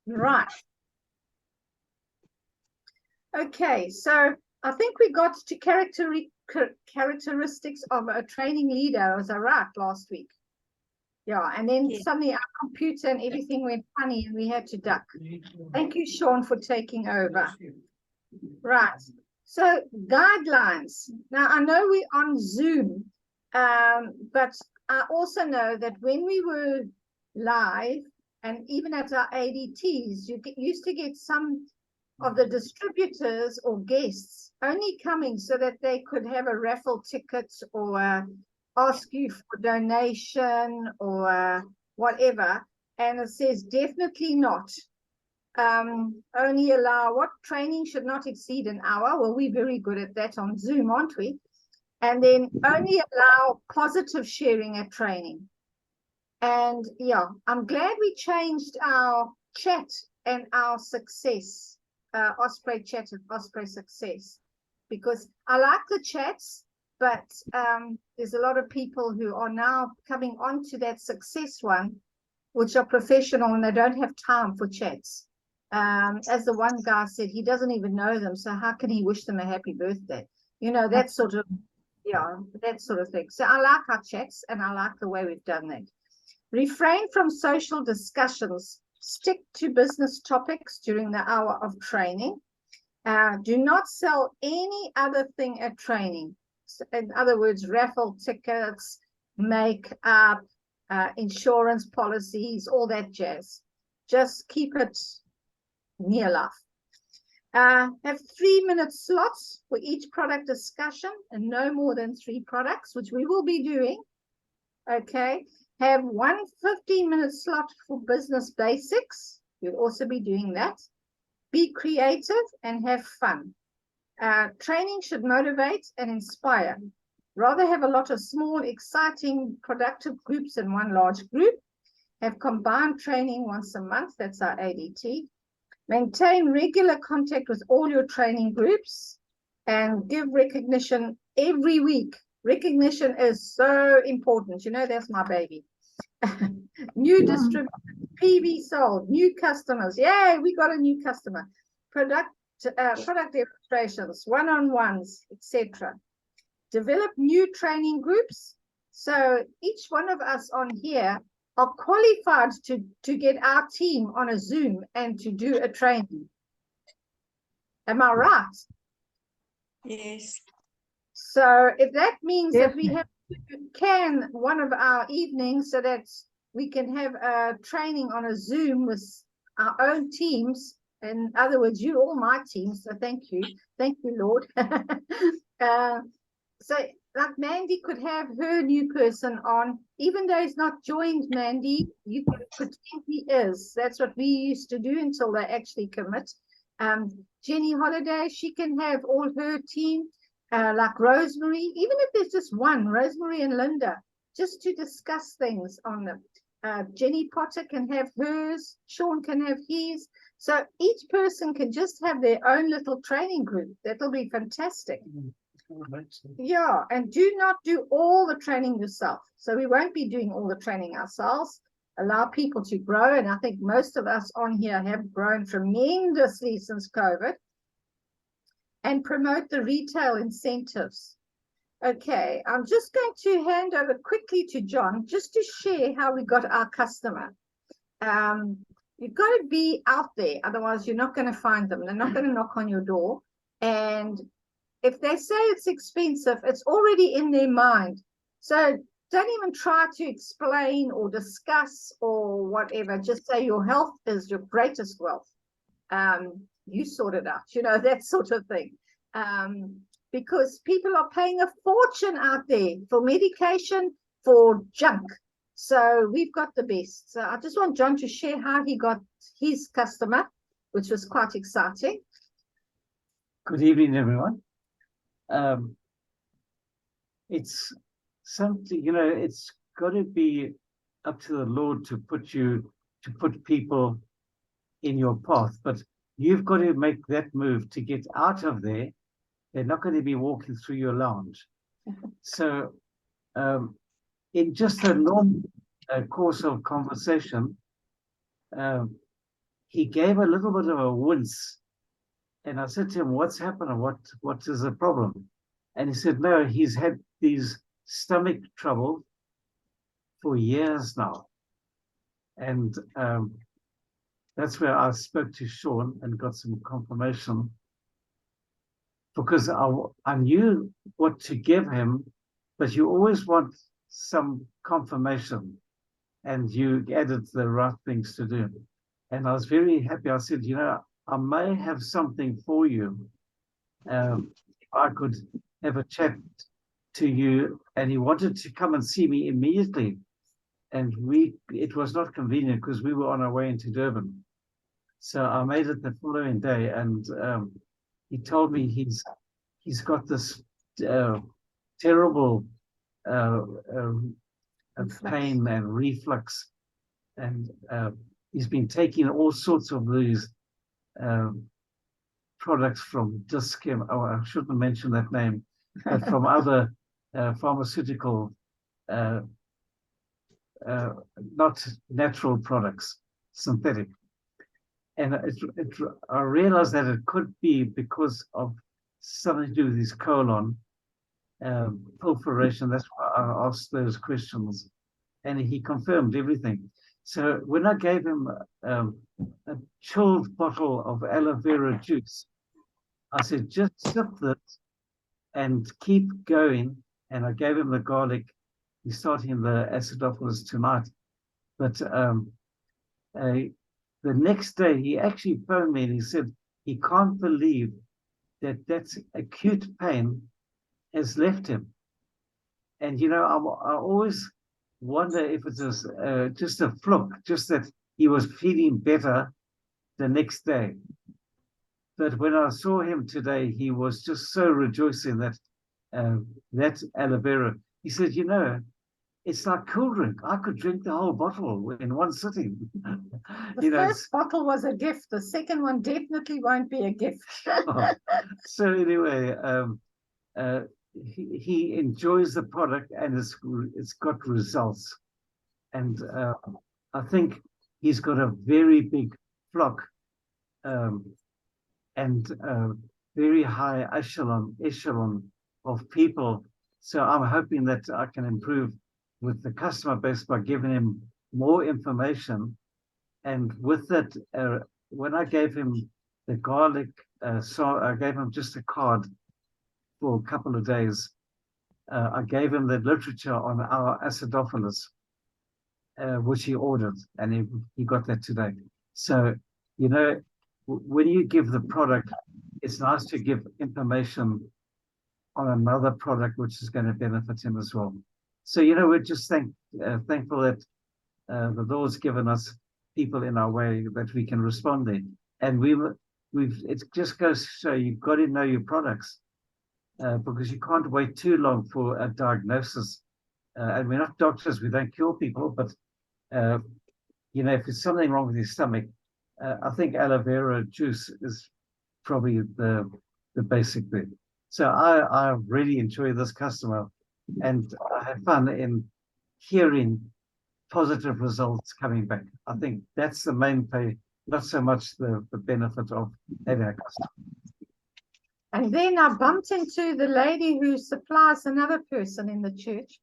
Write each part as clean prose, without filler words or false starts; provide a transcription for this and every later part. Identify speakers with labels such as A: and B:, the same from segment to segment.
A: Right. Okay, so I think we got to characteristics of a training leader. Was I right last week? Yeah, and then suddenly our computer and everything went funny and we had to duck. Thank you, Sean, for taking over. Right. So guidelines. Now, I know we're on Zoom, but I also know that when we were live and even at our ADTs, used to get some of the distributors or guests only coming so that they could have a raffle ticket or ask you for donation or whatever. And it says definitely not. Only allow what training should not exceed an hour. Well, we're very good at that on Zoom, aren't we? And then only allow positive sharing at training. And yeah, I'm glad we changed our chat and our success, Osprey chat and Osprey success, because I like the chats, but there's a lot of people who are now coming onto that success one, which are professional and they don't have time for chats. As the one guy said, he doesn't even know them, so how can he wish them a happy birthday? You know, that sort of, yeah, that sort of thing. So I like our chats and I like the way we've done that. Refrain from social discussions. Stick to business topics during the hour of training. Do not sell any other thing at training. In other words, raffle tickets, makeup, insurance policies, all that jazz. Just keep it near life. Have 3-minute slots for each product discussion and no more than 3 products, which we will be doing. Okay. Have 1 15-minute slot for business basics. You'll also be doing that. Be creative and have fun. Training should motivate and inspire. Rather have a lot of small, exciting, productive groups in one large group. Have combined training once a month. That's our ADT. Maintain regular contact with all your training groups and give recognition every week. Recognition is so important. You know, that's my baby. New distributors, PV sold, new customers. Yay, we got a new customer. Product demonstrations, one-on-ones, etc. Develop new training groups. So each one of us on here are qualified to get our team on a Zoom and to do a training. Am I right?
B: Yes.
A: So if that means that we have to can one of our evenings so that we can have a training on a Zoom with our own teams, in other words, you all my teams, so thank you, Lord. So like Mandy could have her new person on, even though he's not joined, Mandy, you could pretend he is. That's what we used to do until they actually commit. Jenny Holiday, she can have all her team, like Rosemary, even if there's just one, Rosemary and Linda, just to discuss things on them. Jenny Potter can have hers, Sean can have his. So each person can just have their own little training group. That'll be fantastic. Yeah, and do not do all the training yourself. So we won't be doing all the training ourselves. Allow people to grow, and I think most of us on here have grown tremendously since COVID. And promote the retail incentives. Okay, I'm just going to hand over quickly to John just to share how we got our customer. You've got to be out there, otherwise you're not going to find them. They're not going to knock on your door. And if they say it's expensive, it's already in their mind. So don't even try to explain or discuss or whatever. Just say your health is your greatest wealth. You sort it out, you know, that sort of thing. Because people are paying a fortune out there for medication, for junk. So we've got the best. So I just want John to share how he got his customer, which was quite exciting.
C: Good evening, everyone. It's something, you know, it's got to be up to the Lord to put people in your path, but you've got to make that move to get out of there. They're not going to be walking through your lounge. So in just a normal course of conversation, he gave a little bit of a wince. And I said to him, what's happened? What is the problem? And he said, no, he's had these stomach trouble for years now. And that's where I spoke to Sean and got some confirmation, because I knew what to give him, but you always want some confirmation, and you added the right things to do. And I was very happy. I said, you know, I may have something for you. I could have a chat to you. And he wanted to come and see me immediately. And it was not convenient because we were on our way into Durban. So I made it the following day, and he told me he's got this terrible pain and reflux, and he's been taking all sorts of these products from Dischem. Oh, I shouldn't mention that name, but from other pharmaceutical, not natural products, synthetic. And I realized that it could be because of something to do with his colon perforation. That's why I asked those questions, and he confirmed everything. So when I gave him a chilled bottle of aloe vera juice, I said, just sip this and keep going. And I gave him the garlic. He's starting the acidophilus tonight. But the next day, he actually phoned me and he said he can't believe that acute pain has left him. And, you know, I always wonder if it was just a fluke, just that he was feeling better the next day. But when I saw him today, he was just so rejoicing that that aloe vera. He said, you know, it's like cool drink. I could drink the whole bottle in one sitting.
A: The first bottle was a gift. The second one definitely won't be a gift.
C: So anyway, he enjoys the product, and it's got results. And I think he's got a very big flock and very high echelon of people. So I'm hoping that I can improve with the customer base by giving him more information. And with that, when I gave him the garlic, so I gave him just a card for a couple of days. I gave him the literature on our acidophilus, which he ordered, and he got that today. So, you know, when you give the product, it's nice to give information on another product which is going to benefit him as well. So, you know, we're just thankful that the Lord's given us people in our way that we can respond in. And it just goes to show you've got to know your products because you can't wait too long for a diagnosis. And we're not doctors, we don't cure people, but you know, if there's something wrong with your stomach, I think aloe vera juice is probably the basic thing. So I really enjoy this customer, and I have fun in hearing positive results coming back. I think that's the main pay, not so much the benefit of having a customer.
A: And then I bumped into the lady who supplies another person in the church.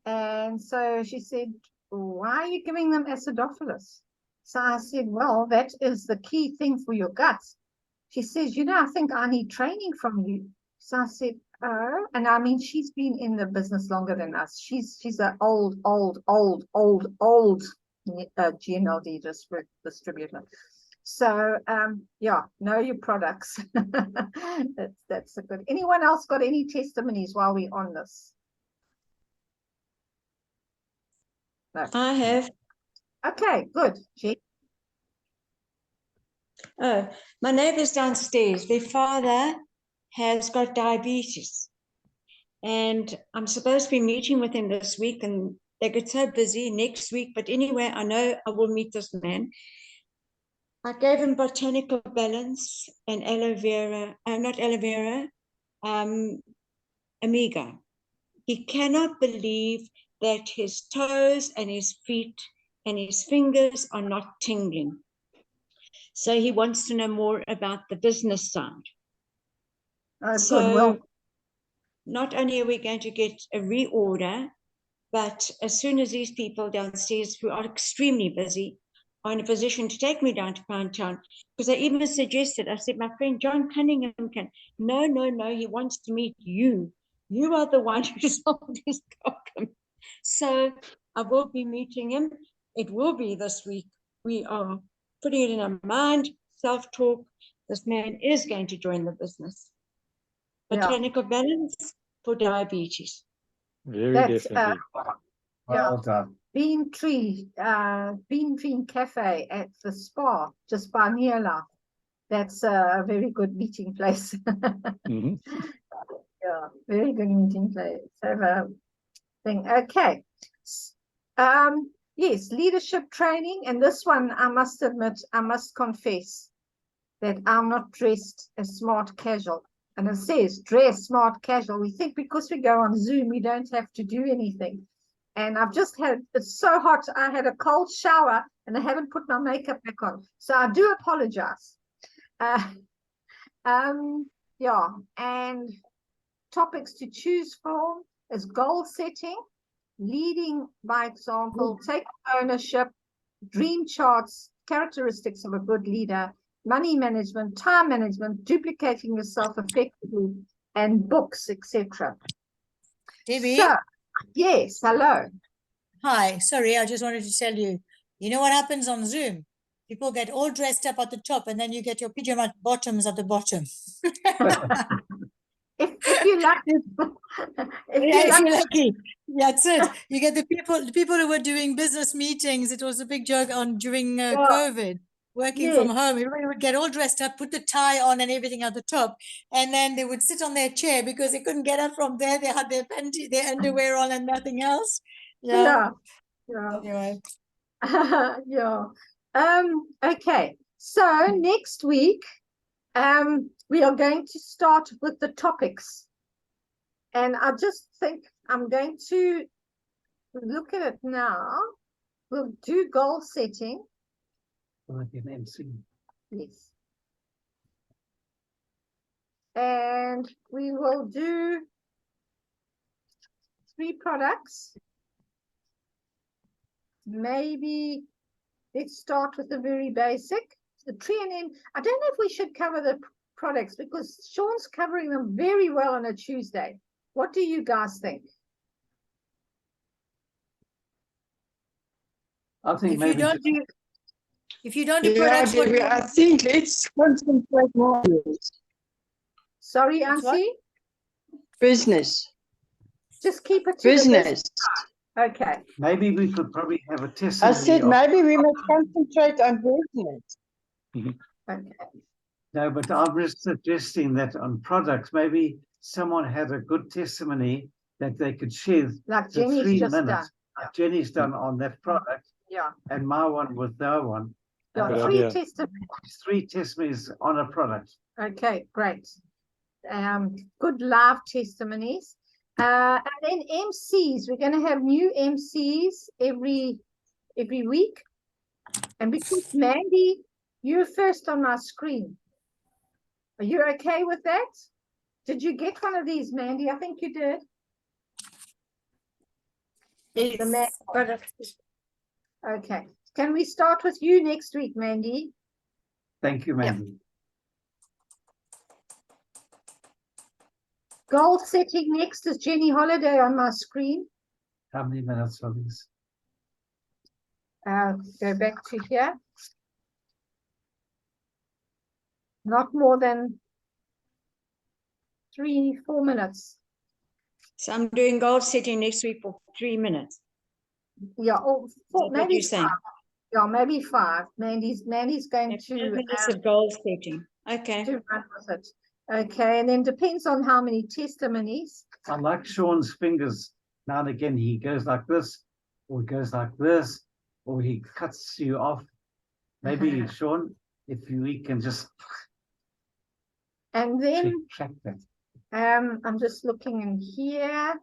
A: And so she said, why are you giving them acidophilus? So I said, well, that is the key thing for your guts. She says, you know, I think I need training from you. So I said, oh, and I mean, she's been in the business longer than us. She's an old GNLD distributor. So yeah, know your products. That's a good. Anyone else got any testimonies while we're on this? No.
B: I have.
A: Okay, good.
B: Oh, my neighbors downstairs, their father has got diabetes. And I'm supposed to be meeting with him this week, and they get so busy next week. But anyway, I know I will meet this man. I gave him botanical balance and aloe vera, not aloe vera, Amiga. He cannot believe that his toes and his feet and his fingers are not tingling. So he wants to know more about the business side.
A: Good.
B: So
A: Well,
B: not only are we going to get a reorder, but as soon as these people downstairs who are extremely busy are in a position to take me down to Pound Town, because I even suggested, I said, my friend John Cunningham can. No, he wants to meet you. You are the one who sold his problem. So I will be meeting him. It will be this week. We are putting it in our mind, self-talk. This man is going to join the business.
A: Yeah.
B: Botanical balance for diabetes.
D: Very
A: that's
D: definitely.
C: Well done.
A: Bean Tree Cafe at the spa just by Neela. That's a very good meeting place.
D: Mhm.
A: Yeah, very good meeting place. Have a thing. Okay. Yes, leadership training, and this one I must admit, I must confess that I'm not dressed as smart casual. And it says dress smart casual. We think because we go on Zoom, we don't have to do anything. And I've just had, it's so hot, I had a cold shower and I haven't put my makeup back on. So I do apologize. Yeah, and topics to choose from is goal setting, leading by example, take ownership, dream charts, characteristics of a good leader, money management, time management, duplicating yourself effectively, and books, etc.
E: Debbie?
A: So, yes, hello.
E: Hi, sorry, I just wanted to tell you, you know what happens on Zoom? People get all dressed up at the top and then you get your pajama bottoms at the bottom.
A: If you like,
E: If you're lucky. That's it. You get the people who were doing business meetings. It was a big joke on during COVID, working from home. Everybody would get all dressed up, put the tie on and everything at the top, and then they would sit on their chair because they couldn't get up from there. They had their underwear on and nothing else. Yeah. Anyway.
A: Yeah. Okay. So next week, we are going to start with the topics. And I just think I'm going to look at it now. We'll do goal setting.
C: Like an MC.
A: Yes. And we will do 3 products. Maybe let's start with the very basic. The tree, and then I don't know if we should cover the products because Sean's covering them very well on a Tuesday. What do you guys think?
C: I think
E: If you
C: maybe
E: don't do, if you don't do
F: Yeah,
E: products, what
F: Debbie, I think let's concentrate more on this.
A: Sorry,
E: That's what?
A: Auntie?
F: Business.
A: Just keep it to the
F: Business.
A: business. Okay.
C: maybe we could probably have a
F: I
C: testimony.
F: said
C: of-
F: maybe we must concentrate on business.
A: Okay.
C: No, but I was suggesting that on products, maybe someone had a good testimony that they could share
A: Like
C: the
A: Jenny's
C: 3
A: just
C: minutes.
A: done.
C: Like Jenny's done on that product,
A: Yeah.
C: and my one with their one.
A: Yeah,
D: Good
A: 3
D: idea.
A: testimonies.
C: 3 testimonies on a product.
A: Okay, great. Good live testimonies. And then MCs. We're going to have new MCs every week. And because Mandy, you're first on my screen. Are you okay with that? Did you get one of these, Mandy? I think you did. The man- Okay. Can we start with you next week, Mandy?
C: Thank you, Mandy.
A: Goal setting next is Jenny Holiday on my screen.
C: How many minutes are these?
A: Go back to here. Not more than 3-4 minutes.
B: So I'm doing goal setting next week for 3 minutes.
A: Yeah, or 4,
B: What
A: maybe
B: you're saying?
A: 5. Yeah, maybe 5. Mandy's going
B: And 5
A: to
B: minutes of goal setting. Okay.
A: run with it. Okay, and then depends on how many testimonies.
C: I like Sean's fingers. Now and again, he goes like this, or he goes like this, or he cuts you off. Maybe, Sean, if we can just
A: And then
C: track that.
A: I'm just looking in here.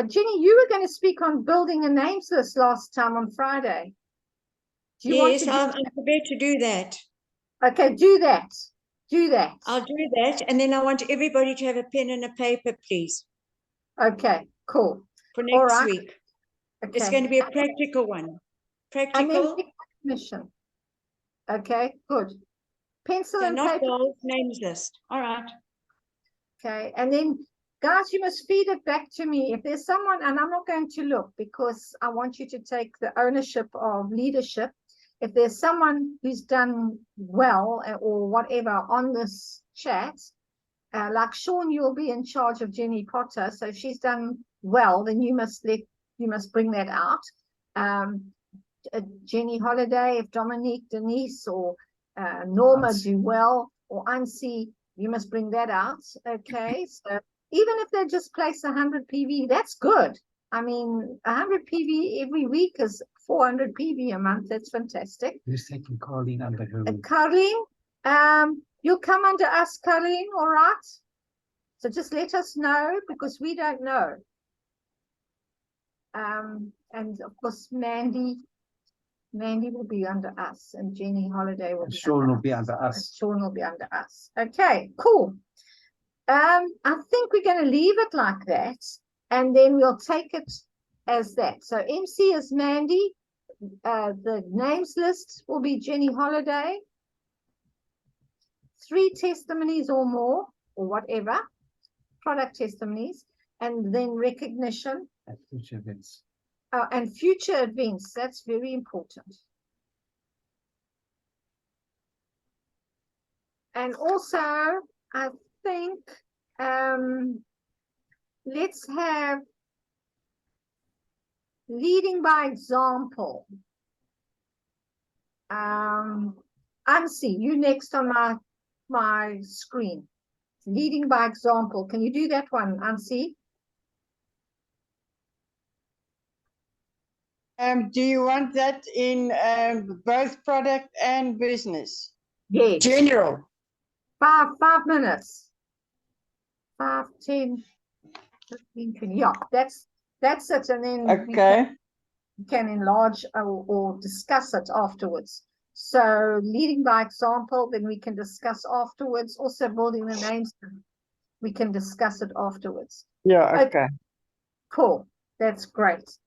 A: Jenny, you were going to speak on building a names list last time on Friday. Do you want
B: Yes,
A: to do,
B: I'm prepared to do that.
A: okay, do that. Do that.
B: I'll do that. And then I want everybody to have a pen and a paper, please,
A: Okay, cool.
B: for
A: All
B: next
A: right.
B: week. It's
A: Okay.
B: going to be a practical one.
A: And then
B: Practical,
A: recognition. Okay, good. Pencil
B: so
A: and
B: not
A: paper.
B: goals, names list. All right.
A: Okay, and then guys, you must feed it back to me. If there's someone, and I'm not going to look because I want you to take the ownership of leadership. If there's someone who's done well or whatever on this chat, like Sean, you'll be in charge of Jenny Potter. So if she's done well, then you must bring that out. Jenny Holiday, if Dominique, Denise, or Norma do well, or Ansi, you must bring that out. Okay, so even if they just place 100 PV, that's good. I mean, 100 PV every week is 400 PV a month. That's fantastic.
C: Who's taking Carlene under her wing?
A: Carlene, you'll come under us, Carlene, all right? So just let us know because we don't know. And of course, Mandy will be under us, and Jenny Holiday will
C: And
A: be
C: Sean
A: under
C: will be
A: us.
C: under
A: And
C: us.
A: Sean will be under us. Okay, cool. I think we're going to leave it like that, and then we'll take it as that. So MC is Mandy. The names list will be Jenny Holiday. 3 testimonies or more, or whatever, product testimonies, and then recognition.
C: At future events.
A: And future events, that's very important. And also, I think, let's have leading by example. Ansi, you next on my screen. Leading by example. Can you do that one, Ansi?
F: Do you want that in both product and business?
A: Yes.
F: General.
A: 5 minutes. 5, 10, 15, 20. Yeah, that's it. And then
F: Okay.
A: we can enlarge or discuss it afterwards. So leading by example, then we can discuss afterwards. Also building the names, we can discuss it afterwards.
F: Yeah, okay.
A: Cool. That's great.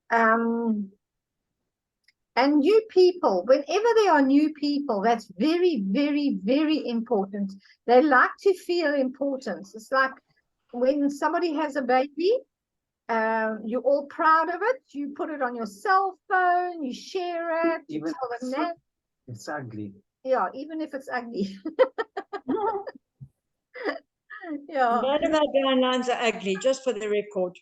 A: And new people, whenever there are new people, that's very, very, very important. They like to feel important. It's like when somebody has a baby, you're all proud of it. You put it on your cell phone, you share it, you
C: Even
A: tell them that.
C: It's ugly.
A: Yeah, even if it's ugly. Yeah.
B: None of our guidelines are ugly, just for the record.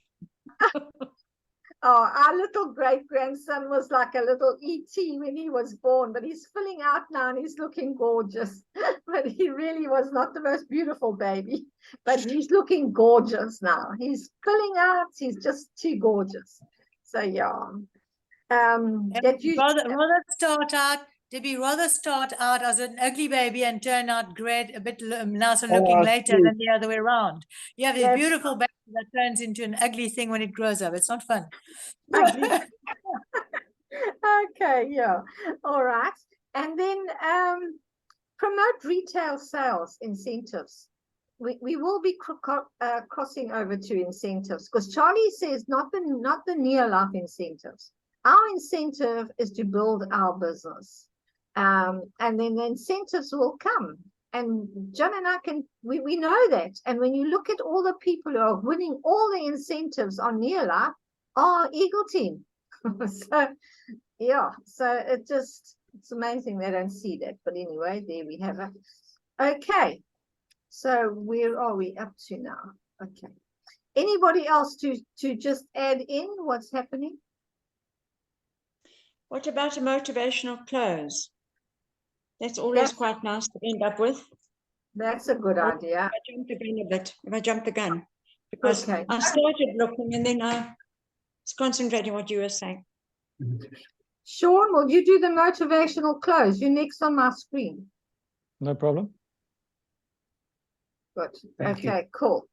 A: Oh, our little great-grandson was like a little ET when he was born, but he's filling out now and he's looking gorgeous. But he really was not the most beautiful baby, but he's looking gorgeous now. He's filling out, he's just too gorgeous. So yeah. That you
E: rather start out as an ugly baby and turn out great, a bit nicer looking later than the other way around. You have this
A: Yes.
E: beautiful baby that turns into an ugly thing when it grows up. It's not fun.
A: Okay, yeah. All right. And then promote retail sales incentives. We will be crossing over to incentives because Charlie says not the near life incentives. Our incentive is to build our business. And then the incentives will come. And John and I we know that. And when you look at all the people who are winning all the incentives on near life, are Eagle Team. So yeah, so it's amazing they don't see that. But anyway, there we have it. Okay, so where are we up to now? Okay, anybody else to just add in what's happening?
B: What about a motivational close? That's always quite nice to end up with.
A: That's a good idea.
B: I jumped the gun a bit, if I jumped the gun, because
A: Okay.
B: I started looking and then I was concentrating on what you were saying.
A: Sean, will you do the motivational close? You're next on my screen.
D: No problem.
A: Good.
C: Thank you.
A: Okay, cool.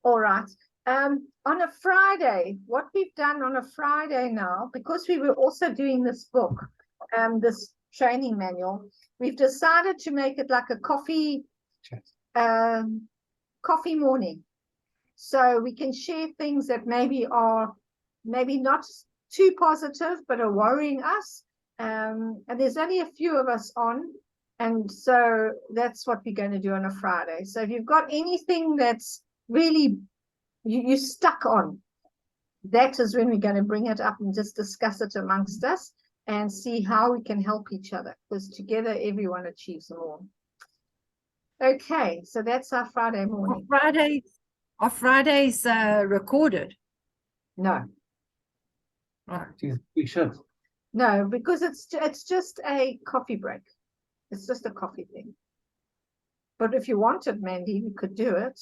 A: All right. On a Friday, what we've done on a Friday now, because we were also doing this book, this training manual, we've decided to make it like a coffee morning. So we can share things that maybe are not too positive, but are worrying us. And there's only a few of us on. And so that's what we're going to do on a Friday. So if you've got anything that's really you're stuck on, that is when we're going to bring it up and just discuss it amongst us and see how we can help each other, because together everyone achieves more. Okay, so that's our Friday morning.
G: Are Fridays recorded?
A: No,
C: We should.
A: no, because it's just a coffee break. It's just a coffee thing. But if you wanted, Mandy, we could do it,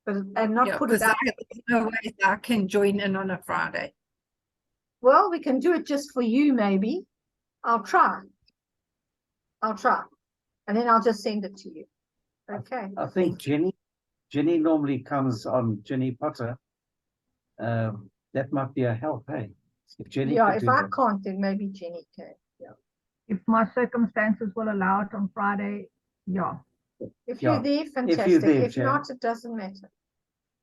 A: and not put it
G: because
A: up.
G: there's no way I can join in on a Friday.
A: Well, we can do it just for you, maybe. I'll try. And then I'll just send it to you. Okay.
C: I think Jenny normally comes on Jenny Potter. That might be a help, hey? If Jenny
A: Yeah,
C: could
A: if
C: do
A: I
C: that.
A: can't, then maybe Jenny can. Yeah.
H: If my circumstances will allow it on Friday, yeah.
A: If you're
C: Yeah,
A: there,
C: if
A: fantastic.
C: you're there,
A: If
C: Jen.
A: not, it doesn't matter.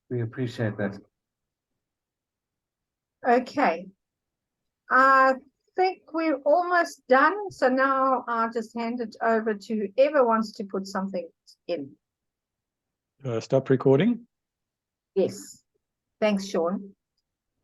C: We appreciate that.
A: Okay. I think we're almost done. So now I'll just hand it over to whoever wants to put something in.
D: Stop recording.
A: Yes. Thanks, Sean.